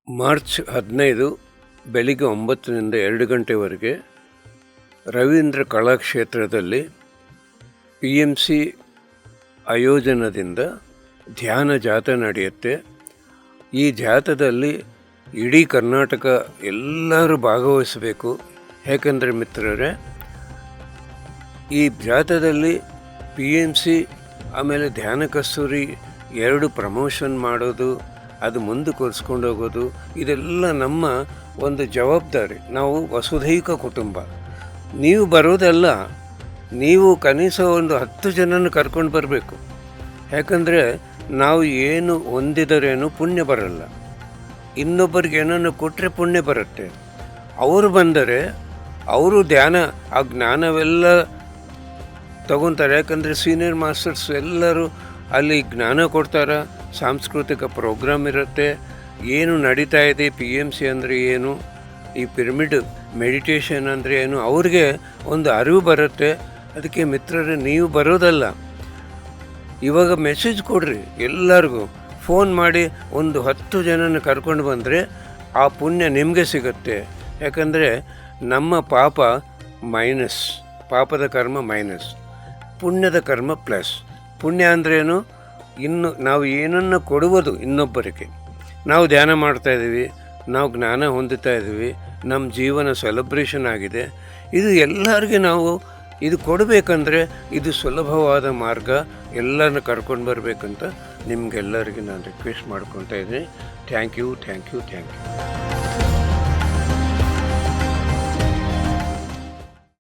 March 15 ಬೆಳಿಗ್ಗೆ 9ರಿಂದ 2 ಗಂಟೆವರೆಗೆ Ravindra ಕಲಾಕ್ಷೇತ್ರದಲ್ಲಿ PMC ಆಯೋಜನದಿಂದ ಧ್ಯಾನ ಜಾಥಾ ನಡೆಯುತ್ತೆ. ಈ ಜಾಥಾದಲ್ಲಿ ಇಡೀ ಕರ್ನಾಟಕ ಎಲ್ಲರೂ ಭಾಗವಹಿಸಬೇಕು. ಯಾಕಂದರೆ ಮಿತ್ರರೇ, ಈ ಜಾಥಾದಲ್ಲಿ PMC ಆಮೇಲೆ ಧ್ಯಾನ ಕಸ್ತೂರಿ ಎರಡು ಪ್ರಮೋಷನ್ ಮಾಡೋದು, ಅದು ಮುಂದಕ್ಕೆ ಹೋಗೋದು, ಇದೆಲ್ಲ ನಮ್ಮ ಒಂದು ಜವಾಬ್ದಾರಿ. ನಾವು ವಸುಧೈಕ ಕುಟುಂಬ. ನೀವು ಬರೋದಲ್ಲ, ನೀವು ಕನಿಷ್ಠ ಒಂದು 10 ಜನನ ಕರ್ಕೊಂಡು ಬರಬೇಕು. ಯಾಕಂದರೆ ನಾವು ಏನು ಹೊಂದಿದರೇನು ಪುಣ್ಯ ಬರಲ್ಲ, ಇನ್ನೊಬ್ಬರಿಗೆ ಏನನ್ನು ಕೊಟ್ಟರೆ ಪುಣ್ಯ ಬರುತ್ತೆ. ಅವರು ಬಂದರೆ ಅವರು ಆ ಜ್ಞಾನವೆಲ್ಲ ತಗೊತಾರೆ. ಯಾಕಂದರೆ ಸೀನಿಯರ್ ಮಾಸ್ಟರ್ಸ್ ಎಲ್ಲರೂ ಅಲ್ಲಿ ಜ್ಞಾನ ಕೊಡ್ತಾರೆ. ಸಾಂಸ್ಕೃತಿಕ ಪ್ರೋಗ್ರಾಮ್ ಇರುತ್ತೆ. ಏನು ನಡೀತಾ ಇದೆ, PMC ಅಂದರೆ ಏನು, ಈ ಪಿರಮಿಡ್ ಮೆಡಿಟೇಷನ್ ಅಂದರೆ ಏನು, ಅವ್ರಿಗೆ ಒಂದು ಅರಿವು ಬರುತ್ತೆ. ಅದಕ್ಕೆ ಮಿತ್ರರೇ, ನೀವು ಬರೋದಲ್ಲ, ಇವಾಗ ಮೆಸೇಜ್ ಕೊಡ್ರಿ, ಎಲ್ಲರಿಗೂ ಫೋನ್ ಮಾಡಿ ಒಂದು 10 ಜನನ ಕರ್ಕೊಂಡು ಬಂದರೆ ಆ ಪುಣ್ಯ ನಿಮಗೆ ಸಿಗುತ್ತೆ. ಯಾಕಂದರೆ ನಮ್ಮ ಪಾಪ ಮೈನಸ್, ಪಾಪದ ಕರ್ಮ ಮೈನಸ್, ಪುಣ್ಯದ ಕರ್ಮ ಪ್ಲಸ್. ಪುಣ್ಯ ಅಂದ್ರೇನು, ಇನ್ನು ನಾವು ಏನನ್ನು ಕೊಡುವುದು ಇನ್ನೊಬ್ಬರಿಗೆ. ನಾವು ಧ್ಯಾನ ಮಾಡ್ತಾಯಿದ್ದೀವಿ, ನಾವು ಜ್ಞಾನ ಹೊಂದುತ್ತಾ ಇದ್ದೀವಿ, ನಮ್ಮ ಜೀವನ ಸೆಲೆಬ್ರೇಷನ್ ಆಗಿದೆ. ಇದು ಎಲ್ಲರಿಗೆ ನಾವು ಇದು ಕೊಡಬೇಕಂದ್ರೆ ಇದು ಸುಲಭವಾದ ಮಾರ್ಗ. ಎಲ್ಲರನ್ನ ಕರ್ಕೊಂಡು ಬರಬೇಕಂತ ನಿಮಗೆಲ್ಲರಿಗೆ ನಾನು ರಿಕ್ವೆಸ್ಟ್ ಮಾಡ್ಕೊತಾ ಇದ್ದೀನಿ. Thank you.